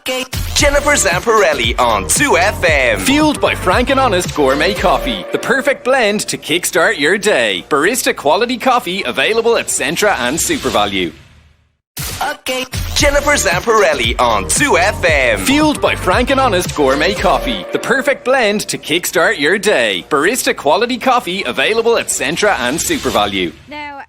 Okay. Jennifer Zamparelli on 2FM. Fueled by frank and honest gourmet coffee. The perfect blend to kickstart your day. Barista quality coffee available at Centra and SuperValue. Okay. Jennifer Zamparelli on 2FM. Fueled by frank and honest gourmet coffee. The perfect blend to kickstart your day. Barista quality coffee available at Centra and SuperValue. Now,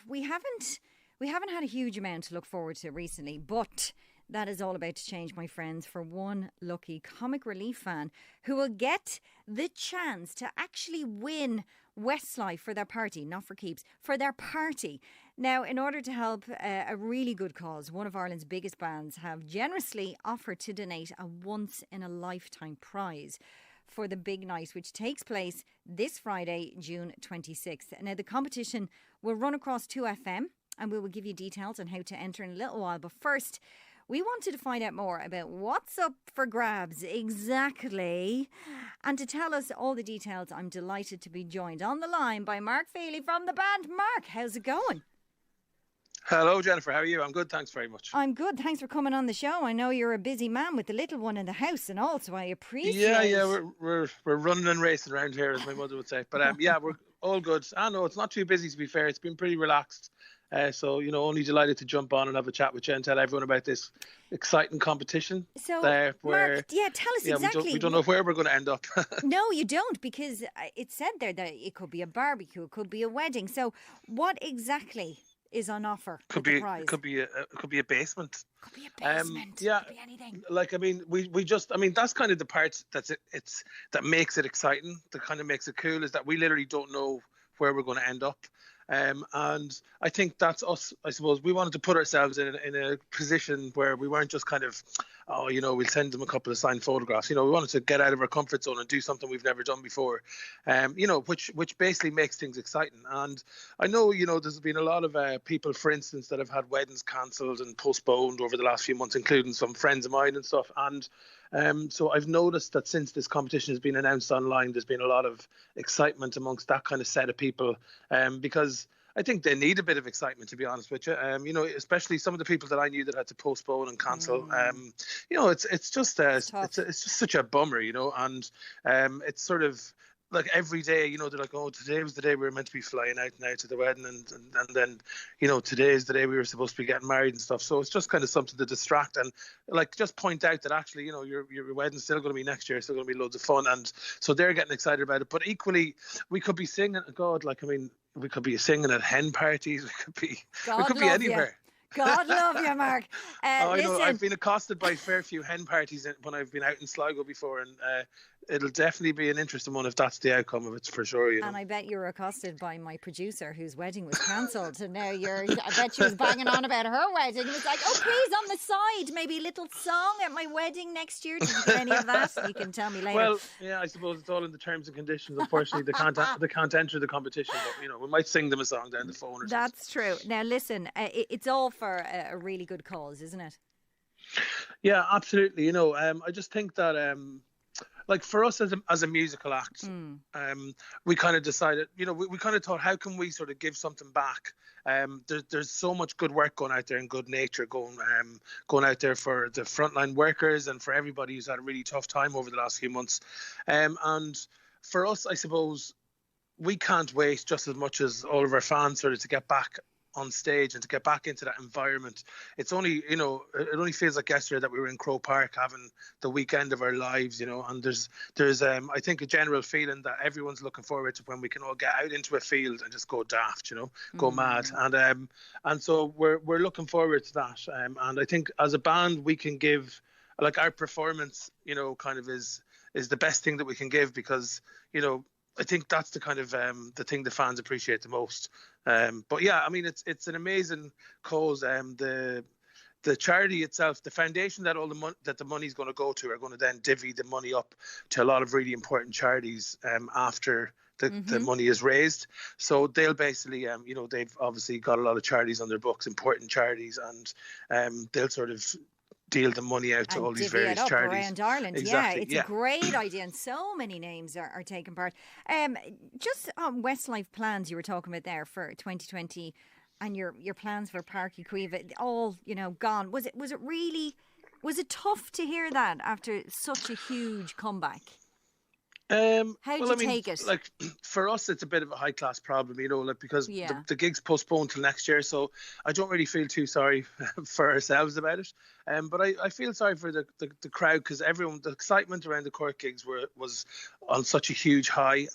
we haven't had a huge amount to look forward to recently, but that is all about to change, my friends, for one lucky comic relief fan who will get the chance to actually win Westlife for their party, not for keeps, for their party. Now, in order to help a really good cause, one of Ireland's biggest bands have generously offered to donate a once-in-a-lifetime prize for the big night, which takes place this Friday, June 26th. Now, the competition will run across 2FM, and we will give you details on how to enter in a little while. But first, we wanted to find out more about what's up for grabs exactly. And to tell us all the details, I'm delighted to be joined on the line by Mark Feehily from the band. Mark, how's it going? Hello, Jennifer. How are you? I'm good. Thanks very much. I'm good. Thanks for coming on the show. I know you're a busy man with the little one in the house and all, so I appreciate it. Yeah. We're running and racing around here, as my mother would say. But yeah, we're all good. I know it's not too busy, to be fair. It's been pretty relaxed. So, only delighted to jump on and have a chat with you and tell everyone about this exciting competition. So, where, Mark, tell us exactly. We don't know where we're going to end up. No, you don't, because it said there that it could be a barbecue, it could be a wedding. So, what exactly is on offer? Could be a basement. Could be a basement. Yeah, could be anything. We that's kind of the part that makes it exciting. That kind of makes it cool is that we literally don't know where we're going to end up. And I think that's us. I suppose we wanted to put ourselves in a position where we weren't just kind of, we'll send them a couple of signed photographs. We wanted to get out of our comfort zone and do something we've never done before. Which basically makes things exciting. And I know, there's been a lot of people, for instance, that have had weddings cancelled and postponed over the last few months, including some friends of mine and stuff. And so I've noticed that since this competition has been announced online, there's been a lot of excitement amongst that kind of set of people, because I think they need a bit of excitement, to be honest with you. Especially some of the people that I knew that had to postpone and cancel. It's just such a bummer, and it's sort of like every day, they're like, oh, today was the day we were meant to be flying out now to the wedding, and then today is the day we were supposed to be getting married and stuff. So it's just kind of something to distract and just point out that actually, your wedding's still going to be next year, still going to be loads of fun, and so they're getting excited about it. But equally, we could be singing. We could be singing at hen parties. We could be anywhere. God love you, Mark. I know. I've been accosted by a fair few hen parties when I've been out in Sligo before, and it'll definitely be an interesting one if that's the outcome of it, for sure. And I bet you were accosted by my producer whose wedding was cancelled, and now I bet she was banging on about her wedding. It was like, oh, please, on the side, maybe a little song at my wedding next year. Did you get any of that? You can tell me later. Well, yeah, I suppose it's all in the terms and conditions. Unfortunately, they can't enter the competition, but we might sing them a song down the phone or something. That's true. Now, listen, it's all for a really good cause, isn't it? Yeah, absolutely. I just think that for us as a musical act, we kind of decided, we kind of thought, how can we sort of give something back? There's so much good work going out there and good nature going out there for the frontline workers and for everybody who's had a really tough time over the last few months. And for us, I suppose, we can't wait just as much as all of our fans sort of to get back on stage and to get back into that environment. It's only, it only feels like yesterday that we were in Croke Park having the weekend of our lives, and there's I think a general feeling that everyone's looking forward to when we can all get out into a field and just go daft, go mad. And so we're looking forward to that. And I think as a band we can give, our performance, kind of is the best thing that we can give, because, I think that's the kind of the thing the fans appreciate the most. But yeah, I mean, it's an amazing cause. The charity itself, the foundation that the money's going to go to, are going to then divvy the money up to a lot of really important charities after the money is raised. So they'll basically, they've obviously got a lot of charities on their books, important charities, and they'll sort of deal the money out to all these various charities around Ireland. Exactly. It's a great idea, and so many names are taking part. Just on Westlife plans you were talking about there for 2020, and your plans for Páirc Uí Chaoimh, all gone. Was it really Was it tough to hear that after such a huge comeback? How did Well, I you mean, take it? like for us, it's a bit of a high class problem, like because Yeah. the gig's postponed till next year. So I don't really feel too sorry for ourselves about it. But I feel sorry for the crowd because the excitement around the Cork gigs was on such a huge high.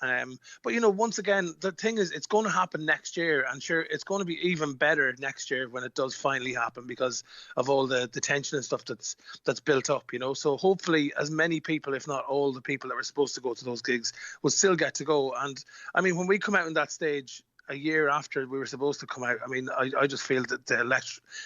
But once again, the thing is, it's going to happen next year, and sure, it's going to be even better next year when it does finally happen because of all the tension and stuff that's built up. So hopefully, as many people, if not all the people that were supposed to go to those gigs, will still get to go. And I mean, when we come out on that stage a year after we were supposed to come out, I mean, I just feel that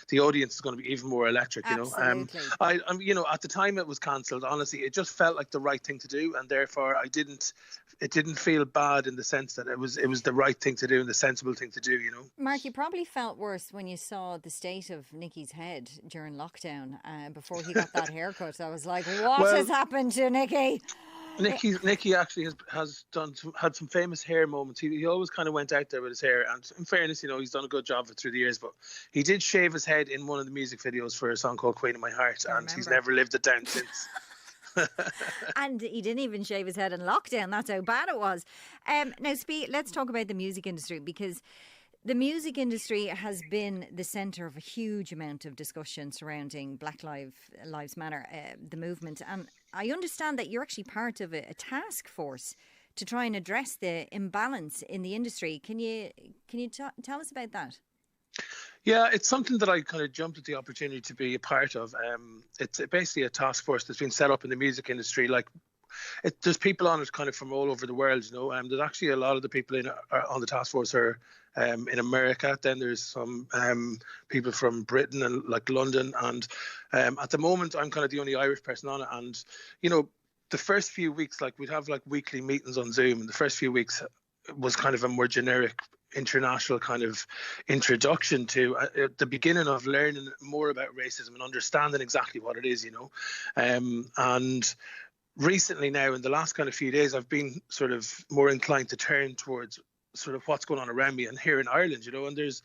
the audience is going to be even more electric. Absolutely. At the time it was cancelled, honestly, it just felt like the right thing to do, and therefore it didn't feel bad in the sense that it was the right thing to do and the sensible thing to do. Mark, you probably felt worse when you sahas the state of Nicky's head during lockdown before he got that haircut. I was like, what has happened to Nicky? Nicky actually had some famous hair moments. He always kind of went out there with his hair, and in fairness, he's done a good job of it through the years. But he did shave his head in one of the music videos for a song called "Queen of My Heart," and he's never lived it down since. And he didn't even shave his head in lockdown. That's how bad it was. Now, let's talk about the music industry, because the music industry has been the centre of a huge amount of discussion surrounding Black Lives Matter, the movement. And I understand that you're actually part of a task force to try and address the imbalance in the industry. Can you tell us about that? Yeah, it's something that I kind of jumped at the opportunity to be a part of. It's basically a task force that's been set up in the music industry. There's people on it kind of from all over the world, there's actually a lot of the people on the task force are in America. Then there's some people from Britain and like London. And at the moment, I'm kind of the only Irish person on it. And, the first few weeks, we'd have weekly meetings on Zoom. And the first few weeks was kind of a more generic international kind of introduction to the beginning of learning more about racism and understanding exactly what it is, and recently now in the last kind of few days, I've been sort of more inclined to turn towards sort of what's going on around me and here in Ireland, and there's,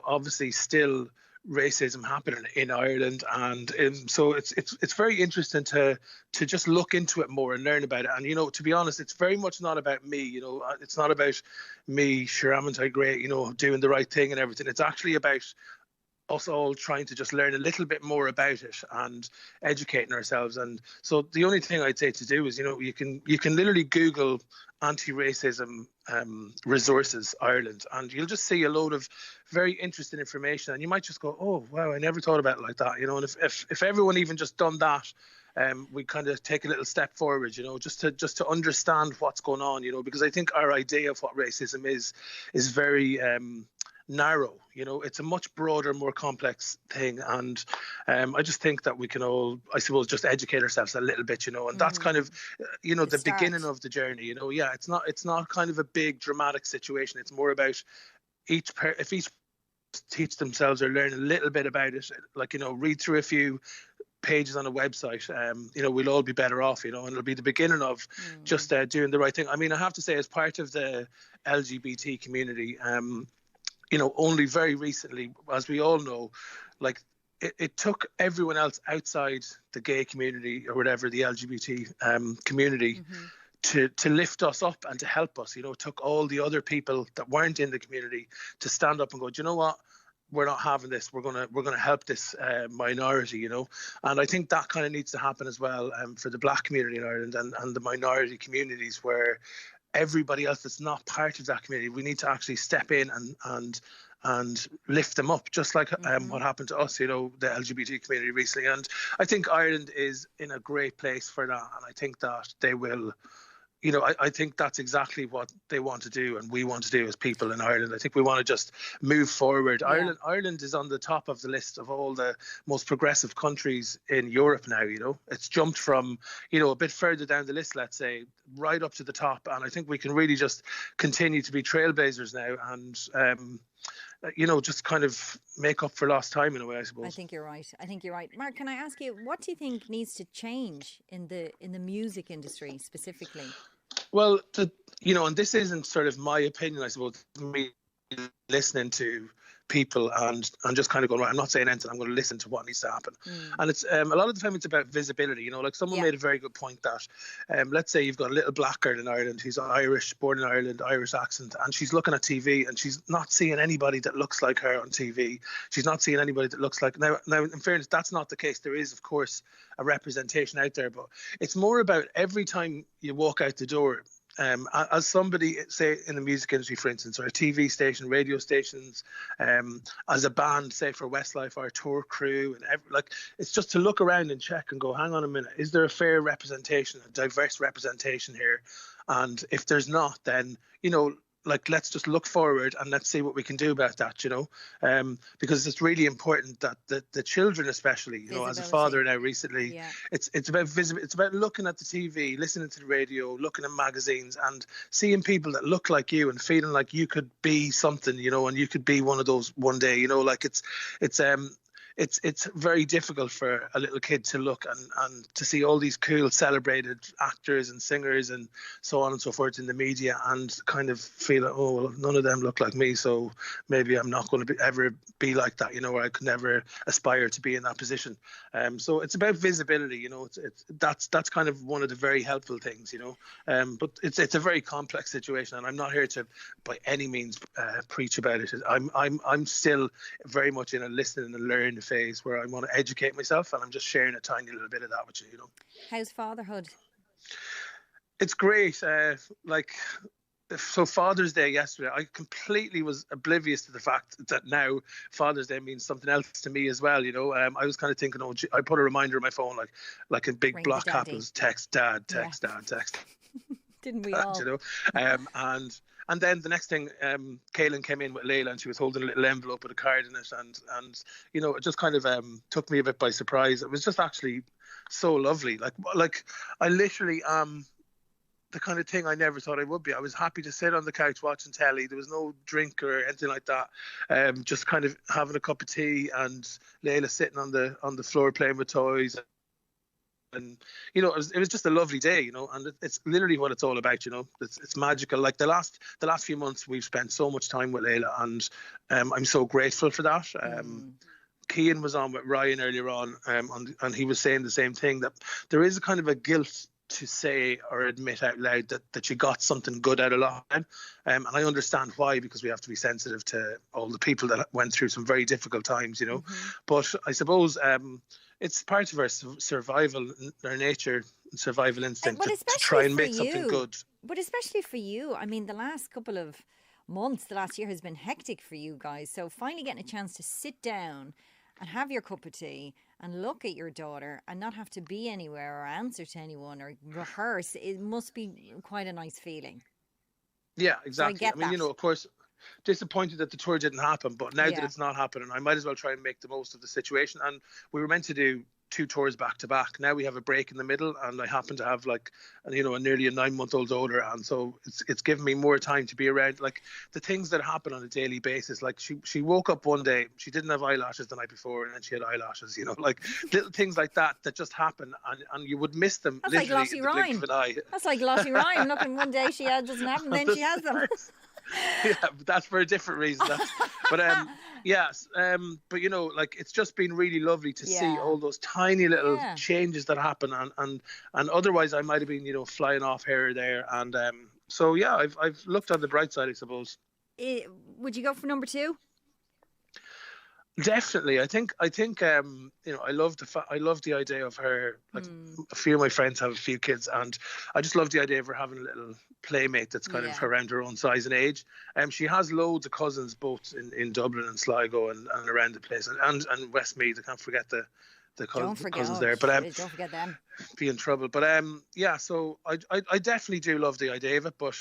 obviously still racism happening in Ireland, and so it's very interesting to just look into it more and learn about it. And to be honest, it's very much not about me. It's not about me, sure, I'm great, doing the right thing and everything. It's actually about us all trying to just learn a little bit more about it and educating ourselves. And so the only thing I'd say to do is, you can literally Google anti-racism resources Ireland, and you'll just see a load of very interesting information, and you might just go, oh wow, I never thought about it like that, and if everyone even just done that, we kind of take a little step forward, just to understand what's going on, because I think our idea of what racism is very narrow. It's a much broader, more complex thing, and I just think that we can all, I suppose, just educate ourselves a little bit, and that's kind of the beginning of the journey. It's not kind of a big dramatic situation. It's more about if each teach themselves or learn a little bit about it, read through a few pages on a website, we'll all be better off, and it'll be the beginning of just doing the right thing. I mean, I have to say, as part of the LGBT community, only very recently, as we all know, it took everyone else outside the gay community or whatever, the LGBT community, to lift us up and to help us. It took all the other people that weren't in the community to stand up and go, do you know what? We're not having this. We're gonna help this minority, and I think that kind of needs to happen as well for the Black community in Ireland and the minority communities, where everybody else that's not part of that community, we need to actually step in and lift them up, just like what happened to us, the LGBT community recently. And I think Ireland is in a great place for that, and I think that they will, I think that's exactly what they want to do and we want to do as people in Ireland. I think we want to just move forward. Yeah. Ireland is on the top of the list of all the most progressive countries in Europe now. It's jumped from, a bit further down the list, let's say, right up to the top. And I think we can really just continue to be trailblazers now and, just kind of make up for lost time in a way, I suppose. I think you're right. Mark, can I ask you, what do you think needs to change in the music industry specifically? Well, and this isn't sort of my opinion, I suppose, me listening to people and just kind of going, right, I'm not saying anything, I'm going to listen to what needs to happen. And it's a lot of the time it's about visibility, you know, like someone made a very good point that let's say you've got a little black girl in Ireland who's Irish, born in Ireland, Irish accent, and she's looking at TV and she's not seeing anybody that looks like her on TV. She's not seeing anybody that looks like, now in fairness, that's not the case. There is, of course, a representation out there, but it's more about every time you walk out the door, as somebody, say, in the music industry, for instance, or a TV station, radio stations, as a band, say, for Westlife, our tour crew, and it's just to look around and check and go, hang on a minute, is there a fair representation, a diverse representation here? And if there's not, then, you know, like, let's just look forward and let's see what we can do about that, you know, because it's really important that the children, especially, you know, as a father now recently, it's about it's about looking at the TV, listening to the radio, looking at magazines and seeing people that look like you and feeling like you could be something, you know, and you could be one of those one day, you know, like it's very difficult for a little kid to look and to see all these cool celebrated actors and singers and so on and so forth in the media and kind of feel like, oh, well, none of them look like me, so maybe I'm not going to ever be like that, you know, or I could never aspire to be in that position. So it's about visibility, you know. That's kind of one of the very helpful things, you know. But it's a very complex situation, and I'm not here to by any means preach about it. I'm still very much in a listening and learning phase where I want to educate myself, and I'm just sharing a tiny little bit of that with you, you know. How's fatherhood? It's great. So Father's Day yesterday, I completely was oblivious to the fact that now Father's Day means something else to me as well, you know. I was kind of thinking, oh, I put a reminder on my phone, like in big Ring block the daddy. capitals, text dad, text dad, text. Didn't we all? You know, and then the next thing, Kaylin came in with Layla, and she was holding a little envelope with a card in it, and you know, it just kind of took me a bit by surprise. It was just actually so lovely. Like I literally am the kind of thing I never thought I would be. I was happy to sit on the couch watching telly. There was no drink or anything like that. Just kind of having a cup of tea, and Layla sitting on the floor playing with toys. And you know, it was just a lovely day, you know, and it's literally what it's all about, you know. It's magical. Like the last few months, we've spent so much time with Layla, and I'm so grateful for that. Cian was on with Ryan earlier on, and he was saying the same thing, that there is a kind of a guilt to say or admit out loud that you got something good out of lockdown, and I understand why, because we have to be sensitive to all the people that went through some very difficult times, you know. But I suppose it's part of our survival, our nature, survival instinct to try and make something good. But especially for you, I mean, the last couple of months, the last year has been hectic for you guys. So finally getting a chance to sit down and have your cup of tea and look at your daughter and not have to be anywhere or answer to anyone or rehearse, it must be quite a nice feeling. Yeah, exactly. So I mean, you know, of course, disappointed that the tour didn't happen, but now that it's not happening, I might as well try and make the most of the situation. And we were meant to do 2 tours back to back. Now we have a break in the middle, and I happen to have, like, you know, a nearly a 9-month-old daughter, and so it's given me more time to be around, like, the things that happen on a daily basis. Like she woke up one day, she didn't have eyelashes the night before, and then she had eyelashes, you know, like little things like that just happen, and you would miss them. That's literally like Lottie Ryan. That's like Lottie Ryan. Looking one day she doesn't have them, then she has them. Yeah, but that's for a different reason. But yes, but you know, like, it's just been really lovely to see all those tiny little changes that happen, and otherwise I might have been, you know, flying off here or there, and so yeah, I've looked on the bright side, I suppose. Would you go for number 2? Definitely. I think you know, I love the idea of her, like, a few of my friends have a few kids, and I just love the idea of her having a little playmate that's kind of around her own size and age. She has loads of cousins both in Dublin and Sligo and around the place, and Westmeath. I can't forget the cousins there, but don't forget them. Be in trouble. But yeah, so I definitely do love the idea of it, but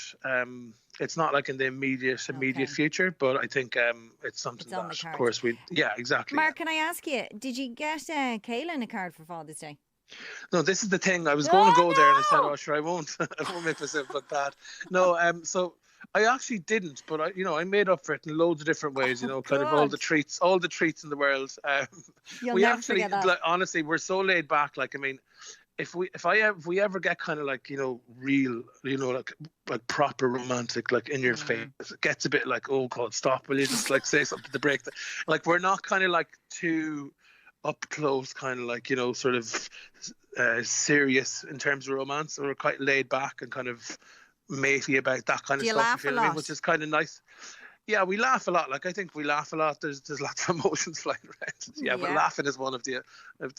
it's not like in the immediate future, but I think it's something that, of course, exactly. Mark, can I ask you, did you get Kaylin a card for Father's Day? No, this is the thing. I was going to go there, and I said, "Oh, sure, I won't. I won't make myself look bad." No, so I actually didn't, but I made up for it in loads of different ways. You know, kind of all the treats in the world. You'll never forget that. Like, honestly, we're so laid back. Like, I mean, if we ever get kind of like, real, like proper romantic, like in your face, it gets a bit like, oh God, stop, will you just like say something to break the, like we're not kind of like too up close, kind of like, sort of serious in terms of romance, and we're quite laid back and kind of matey about that kind Do of you stuff, laugh you a feel what I mean? lot? Which is kind of nice. Yeah, we laugh a lot. Like, I think we laugh a lot. There's lots of emotions flying around. Yeah, but Yeah. laughing is one of the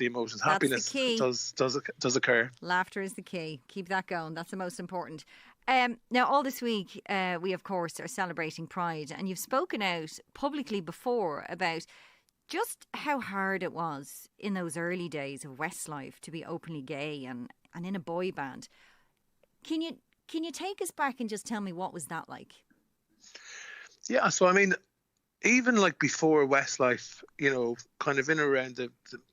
emotions. That's the Happiness key. does occur. Laughter is the key. Keep that going. That's the most important. Now, all this week, we, of course, are celebrating Pride, and you've spoken out publicly before about just how hard it was in those early days of Westlife to be openly gay and in a boy band. Can you take us back and just tell me what was that like? Yeah, so I mean, even like before Westlife, kind of in around the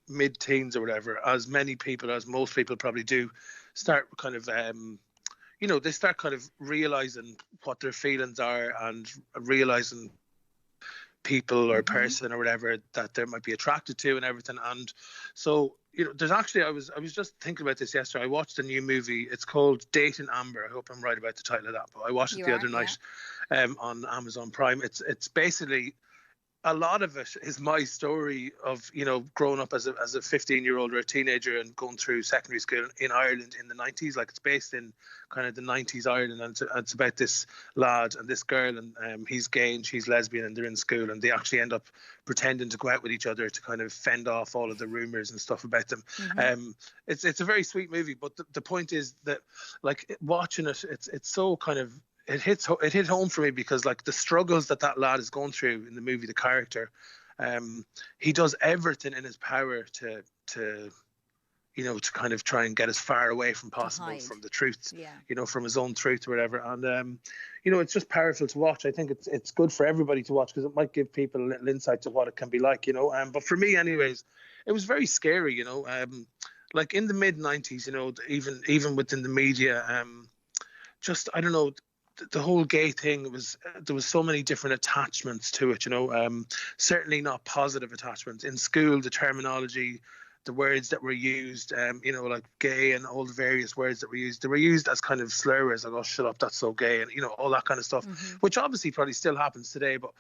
mid-teens or whatever, as most people probably do, start kind of, they start kind of realising what their feelings are and realising people or person or whatever that they might be attracted to and everything. And so, there's actually, I was just thinking about this yesterday. I watched a new movie. It's called Dating Amber. I hope I'm right about the title of that, but I watched it the other night on Amazon Prime. It's basically, a lot of it is my story of, growing up as a 15-year-old or a teenager and going through secondary school in Ireland in the 90s. Like, it's based in kind of the 90s Ireland, and it's about this lad and this girl, and he's gay and she's lesbian, and they're in school, and they actually end up pretending to go out with each other to kind of fend off all of the rumours and stuff about them. It's a very sweet movie, but the point is that, like, watching it, it's so kind of, it hit home for me, because like the struggles that lad is going through in the movie, the character, he does everything in his power to kind of try and get as far away from possible from the truth, from his own truth or whatever. And it's just powerful to watch. I think it's good for everybody to watch, because it might give people a little insight to what it can be like, but for me anyways, it was very scary, like in the mid 90s, even within the media, just, I don't know, the whole gay thing there was so many different attachments to it, certainly not positive attachments. In school, the terminology, the words that were used, like gay and all the various words that were used, they were used as kind of slurs, like, oh, shut up, that's so gay, and all that kind of stuff, which obviously probably still happens today. But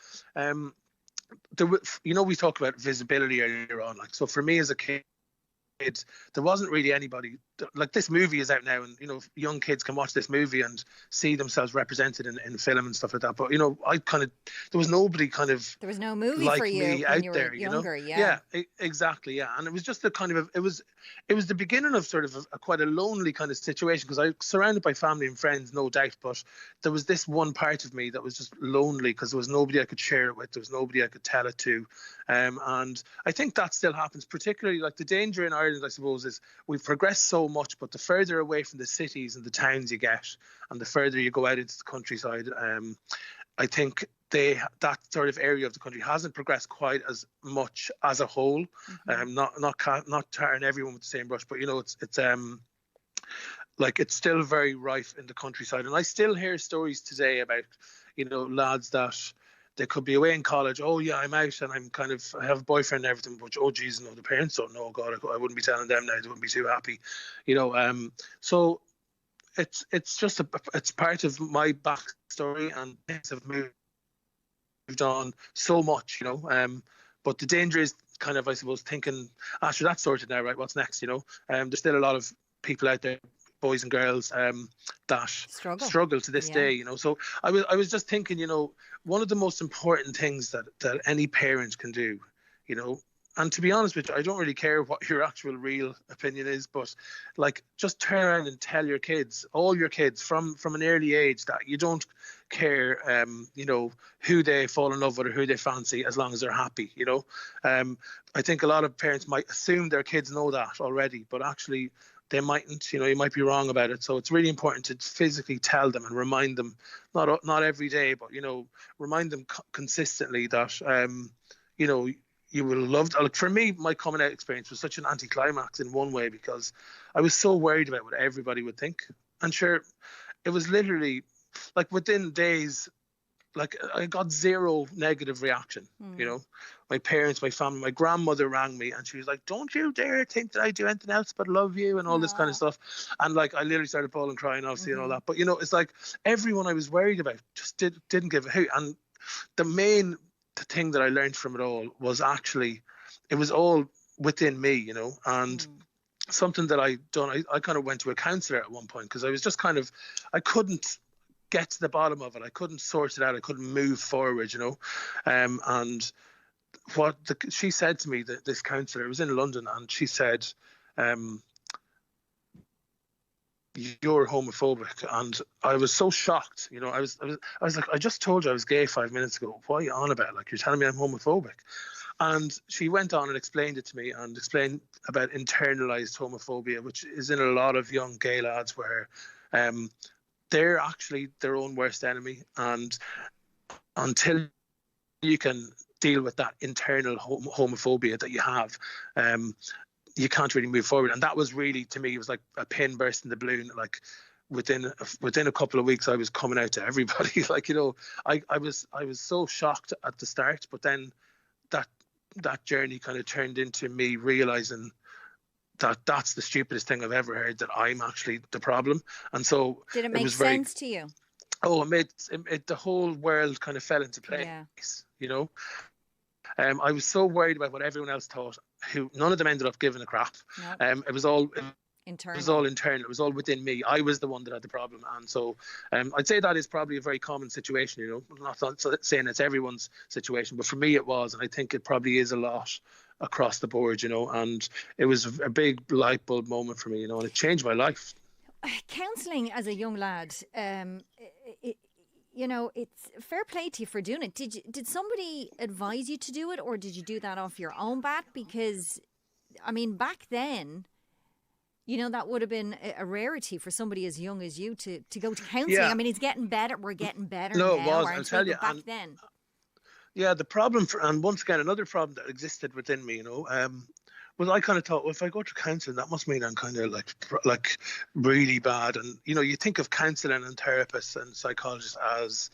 we talked about visibility earlier on, like, so for me as a kid, there wasn't really anybody, like, this movie is out now, and young kids can watch this movie and see themselves represented in film and stuff like that. But I kind of, there was nobody kind of, there was no movie like for you me when out you were there, younger. Exactly, and it was just a kind of it was the beginning of sort of a quite a lonely kind of situation, because I was surrounded by family and friends, no doubt, but there was this one part of me that was just lonely, because there was nobody I could share it with, there was nobody I could tell it to, and I think that still happens, particularly, like, the danger in Ireland, I suppose, is we've progressed so much, but the further away from the cities and the towns you get, and the further you go out into the countryside, I think that sort of area of the country hasn't progressed quite as much as a whole. Not tarring everyone with the same brush, but it's like, it's still very rife in the countryside, and I still hear stories today about lads that they could be away in college. Oh yeah, I'm out and I have a boyfriend and everything, but oh geez, no, the parents don't know. God, I wouldn't be telling them now. They wouldn't be too happy, So it's just it's part of my backstory, and things have moved on so much, But the danger is kind of, I suppose, thinking after that's sorted now, right? What's next? There's still a lot of people out there, boys and girls, that struggle to this day, So I was just thinking, one of the most important things that any parent can do, and to be honest with you, I don't really care what your actual real opinion is, but like, just turn around and tell your kids, all your kids from an early age, that you don't care, who they fall in love with or who they fancy, as long as they're happy, I think a lot of parents might assume their kids know that already, but actually they mightn't, you might be wrong about it. So it's really important to physically tell them and remind them, not every day, but, remind them consistently that, you will love, like, for me, my coming out experience was such an anticlimax in one way, because I was so worried about what everybody would think. And sure, it was literally, like, within days, like I got zero negative reaction. You know, my parents, my family, my grandmother rang me and she was like, "Don't you dare think that I do anything else but love you," and all this kind of stuff. And like I literally started bawling, crying, obviously, and all that. But you know, it's like everyone I was worried about just didn't give a hoot. And the thing that I learned from it all was actually it was all within me, you know, and something that I done. I kind of went to a counsellor at one point because I was just kind of I couldn't get to the bottom of it. I couldn't sort it out. I couldn't move forward, you know. And what she said to me, that this counsellor was in London, and she said, "You're homophobic," and I was so shocked. You know, I was like, "I just told you I was gay 5 minutes ago. What are you on about? Like, you're telling me I'm homophobic?" And she went on and explained it to me and explained about internalized homophobia, which is in a lot of young gay lads where they're actually their own worst enemy. And until you can deal with that internal homophobia that you have, you can't really move forward. And that was really, to me, it was like a pin burst in the balloon. Like within a couple of weeks, I was coming out to everybody. Like, you know, I was so shocked at the start, but then that journey kind of turned into me realizing that that's the stupidest thing I've ever heard, that I'm actually the problem. And so did it make sense to you? Oh, it made the whole world kind of fell into place. Yeah. You know, I was so worried about what everyone else thought, who none of them ended up giving a crap. Nope. It was all internal. It was all internal. It was all within me. I was the one that had the problem. And so I'd say that is probably a very common situation, you know. Not saying it's everyone's situation, but for me it was. And I think it probably is a lot across the board, you know. And it was a big light bulb moment for me, you know, and it changed my life. Counselling as a young lad, you know, it's fair play to you for doing it. Did somebody advise you to do it, or did you do that off your own bat? Because, I mean, back then, you know, that would have been a rarity for somebody as young as you to go to counselling. Yeah. I mean, it's getting better. We're getting better No, now, it was. aren't I'll tell we? you. But back then. Yeah, the problem, and once again, another problem that existed within me, you know, was I kind of thought, well, if I go to counselling, that must mean I'm kind of like really bad. And, you know, you think of counselling and therapists and psychologists as,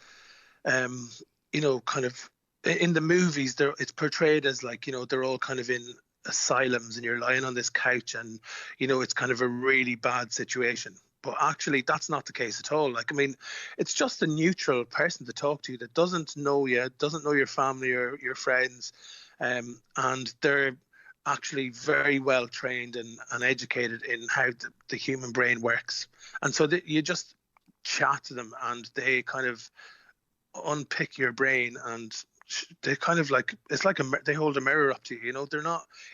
you know, kind of in the movies, it's portrayed as like, you know, they're all kind of in asylums and you're lying on this couch and, you know, it's kind of a really bad situation. But actually, that's not the case at all. Like, I mean, it's just a neutral person to talk to that doesn't know you, doesn't know your family or your friends, and they're actually very well trained and educated in how the human brain works. And so you just chat to them and they kind of unpick your brain, and they kind of like, it's like they hold a mirror up to you, you know.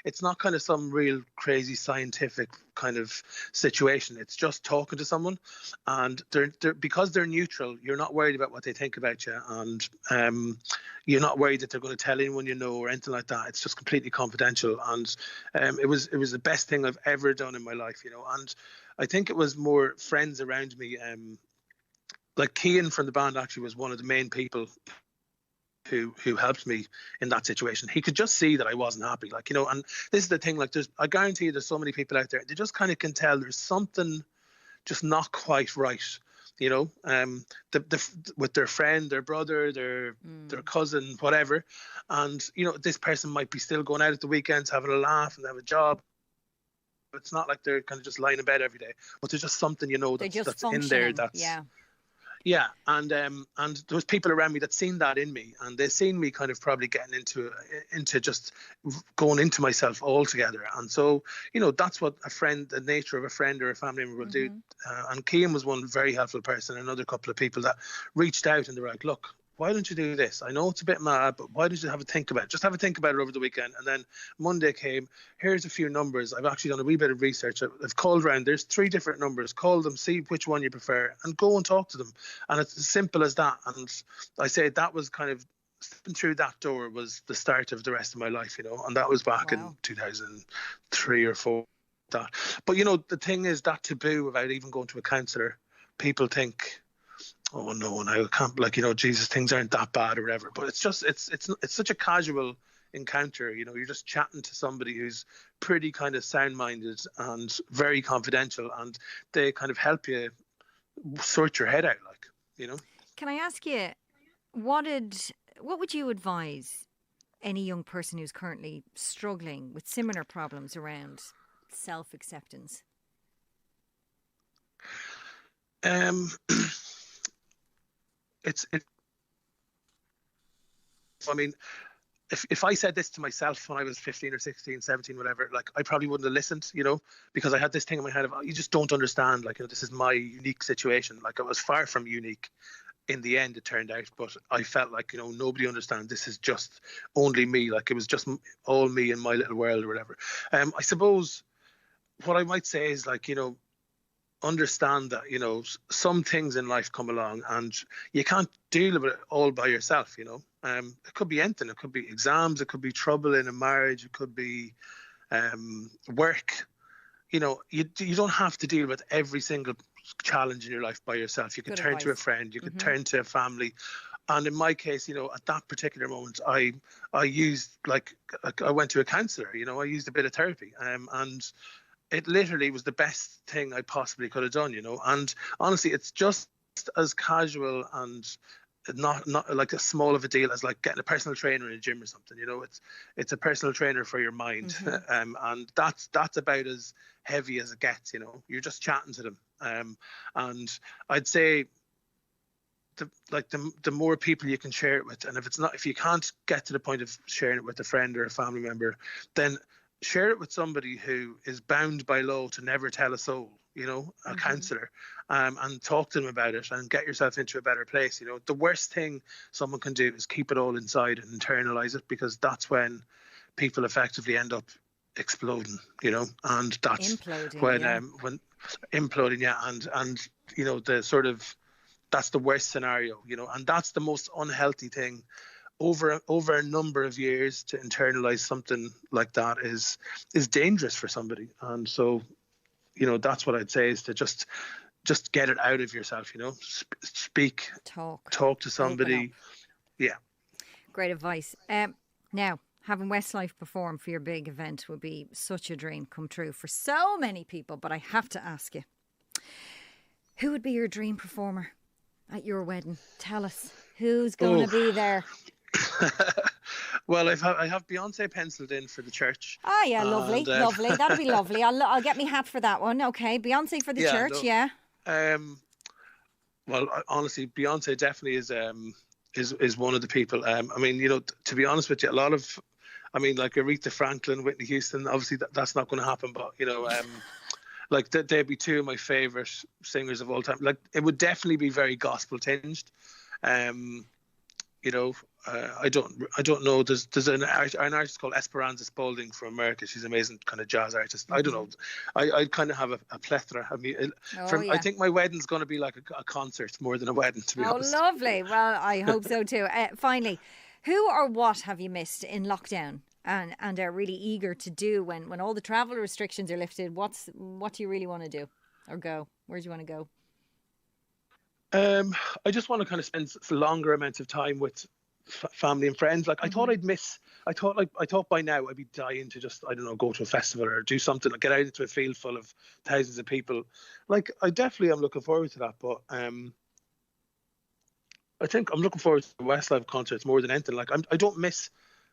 It's not kind of some real crazy scientific kind of situation. It's just talking to someone, and they're because they're neutral, you're not worried about what they think about you, and you're not worried that they're going to tell anyone you know or anything like that. It's just completely confidential. And it was the best thing I've ever done in my life, you know. And I think it was more friends around me, like Cian from the band actually was one of the main people who helped me in that situation. He could just see that I wasn't happy, like, you know. And this is the thing, like, I guarantee you there's so many people out there, they just kind of can tell there's something just not quite right, you know, with their friend, their brother, their cousin, whatever. And, you know, this person might be still going out at the weekends, having a laugh and have a job. It's not like they're kind of just lying in bed every day, but there's just something, you know, that's in there. Yeah, and there was people around me that seen that in me, and they seen me kind of probably getting into just going into myself altogether. And so, you know, that's what the nature of a friend or a family member will do. And Cian was one very helpful person. Another couple of people that reached out and they were like, look, why don't you do this? I know it's a bit mad, but why don't you have a think about it? Just have a think about it over the weekend. And then Monday came, here's a few numbers. I've actually done a wee bit of research. I've called around. There's 3 different numbers. Call them, see which one you prefer, and go and talk to them. And it's as simple as that. And I say that was kind of, stepping through that door was the start of the rest of my life, you know. And that was back in 2003 or 4. But, you know, the thing is, that taboo about even going to a counsellor, people think, oh no, I can't, like, you know, Jesus, things aren't that bad or whatever. But it's just, it's such a casual encounter, you know. You're just chatting to somebody who's pretty kind of sound-minded and very confidential, and they kind of help you sort your head out, like, you know. Can I ask you, what would you advise any young person who's currently struggling with similar problems around self-acceptance? It's I mean, if I said this to myself when I was 15 or 16, 17, whatever, like I probably wouldn't have listened, because I had this thing in my head of, oh, you just don't understand, like, this is my unique situation. Like, I was far from unique in the end, it turned out, but I felt like, nobody understands. This is just only me. Like, it was just all me in my little world or whatever. I suppose what I might say is, like, understand that some things in life come along and you can't deal with it all by yourself. It could be anything. It could be exams, it could be trouble in a marriage, it could be work. You don't have to deal with every single challenge in your life by yourself. You can Good turn advice. to a friend, you can turn to a family. And in my case, at that particular moment, I used, like, I went to a counsellor. I used a bit of therapy, and it literally was the best thing I possibly could have done, And honestly, it's just as casual and not like as small of a deal as like getting a personal trainer in a gym or something. It's a personal trainer for your mind, and that's about as heavy as it gets. You're just chatting to them, and I'd say the more people you can share it with, and if you can't get to the point of sharing it with a friend or a family member, then share it with somebody who is bound by law to never tell a soul, a counsellor, and talk to them about it and get yourself into a better place. The worst thing someone can do is keep it all inside and internalize it, because that's when people effectively end up exploding, and that's Imploding, when imploding, and the sort of, that's the worst scenario, and that's the most unhealthy thing. Over a number of years, to internalize something like that is dangerous for somebody. And so, that's what I'd say, is to just get it out of yourself, speak, talk to somebody. Yeah. Great advice. Now, having Westlife perform for your big event would be such a dream come true for so many people, but I have to ask you, who would be your dream performer at your wedding? Tell us, who's going to be there? Well, I have Beyonce penciled in for the church. Oh yeah, lovely. That'll be lovely. I'll get my hat for that one. Okay, Beyonce for the church. No. Yeah. Well, honestly, Beyonce definitely is one of the people. I mean, to be honest with you, a lot of, like Aretha Franklin, Whitney Houston. Obviously, that's not going to happen. But like they'd be two of my favorite singers of all time. Like, it would definitely be very gospel tinged. I don't know. There's an artist called Esperanza Spalding from America. She's an amazing kind of jazz artist. I don't know. I kind of have a plethora. I think my wedding's going to be like a concert more than a wedding, to be honest. Oh, lovely. Well, I hope so too. Finally, who or what have you missed in lockdown and are really eager to do when all the travel restrictions are lifted? What do you really want to do or go? Where do you want to go? I just want to kind of spend a longer amount of time with family and friends. Like, I thought I thought by now I'd be dying to just, I don't know, go to a festival or do something, like get out into a field full of thousands of people. Like, I definitely am looking forward to that. But I think I'm looking forward to the Westlife concerts more than anything. Like,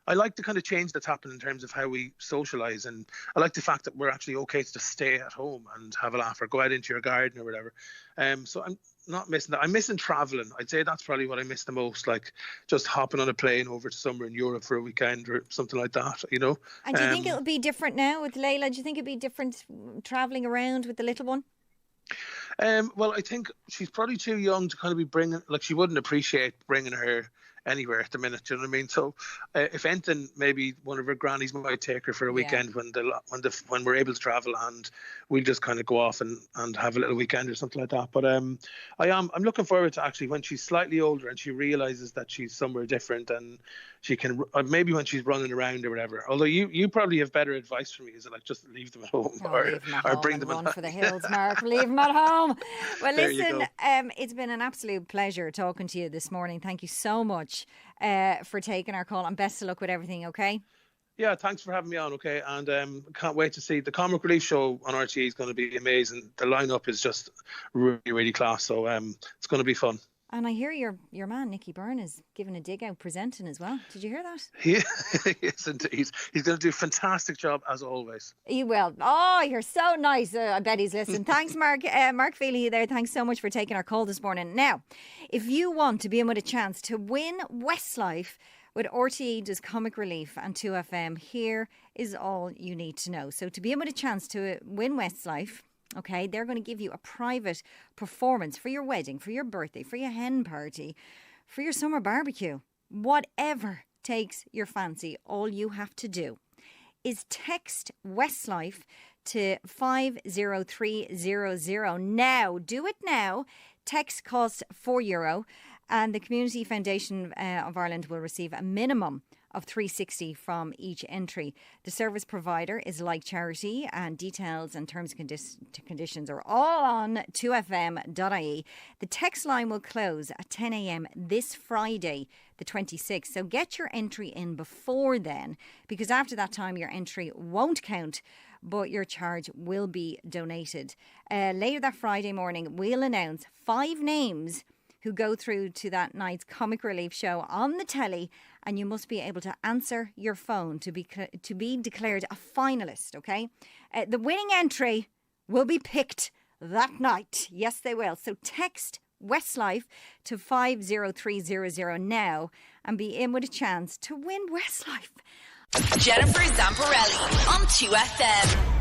I like the kind of change that's happened in terms of how we socialise, and I like the fact that we're actually okay to just stay at home and have a laugh or go out into your garden or whatever. So I'm not missing that. I'm missing travelling. I'd say that's probably what I miss the most, like just hopping on a plane over to somewhere in Europe for a weekend or something like that, And do you think it'll be different now with Layla? Do you think it'll be different travelling around with the little one? Well, I think she's probably too young to kind of be bringing, like, she wouldn't appreciate bringing her anywhere at the minute, do you know what I mean? So if anything, maybe one of her grannies might take her for a weekend when we're able to travel, and we'll just kind of go off and have a little weekend or something like that. But I'm looking forward to actually when she's slightly older and she realizes that she's somewhere different, and she can maybe when she's running around or whatever. Although you probably have better advice for me, is it like just leave them at home or bring them run for the hills, Mark? Leave them at home. Well, listen, it's been an absolute pleasure talking to you this morning. Thank you so much for taking our call, and best of luck with everything. Okay. Yeah, thanks for having me on. Okay, and can't wait to see the Comic Relief show on RTÉ. Is going to be amazing. The lineup is just really, really class. So it's going to be fun. And I hear your man, Nicky Byrne, is giving a dig out presenting as well. Did you hear that? He is indeed. He's going to do a fantastic job as always. He will. Oh, you're so nice. I bet he's listening. Thanks, Mark. Mark Feehily there. Thanks so much for taking our call this morning. Now, if you want to be in with a chance to win Westlife with RTÉ does Comic Relief and 2FM, here is all you need to know. So to be in with a chance to win Westlife, okay, they're going to give you a private performance for your wedding, for your birthday, for your hen party, for your summer barbecue, whatever takes your fancy. All you have to do is text Westlife to 50300 now. Do it now. Text costs €4 and the Community Foundation of Ireland will receive a minimum of $360 from each entry. The service provider is Like Charity, and details and terms and conditions are all on 2fm.ie. The text line will close at 10 a.m. this Friday, the 26th. So get your entry in before then, because after that time your entry won't count, but your charge will be donated. Later that Friday morning, we'll announce 5 names who go through to that night's Comic Relief show on the telly, and you must be able to answer your phone to be declared a finalist, okay? The winning entry will be picked that night. Yes, they will. So text Westlife to 50300 now and be in with a chance to win Westlife. Jennifer Zamparelli on 2FM.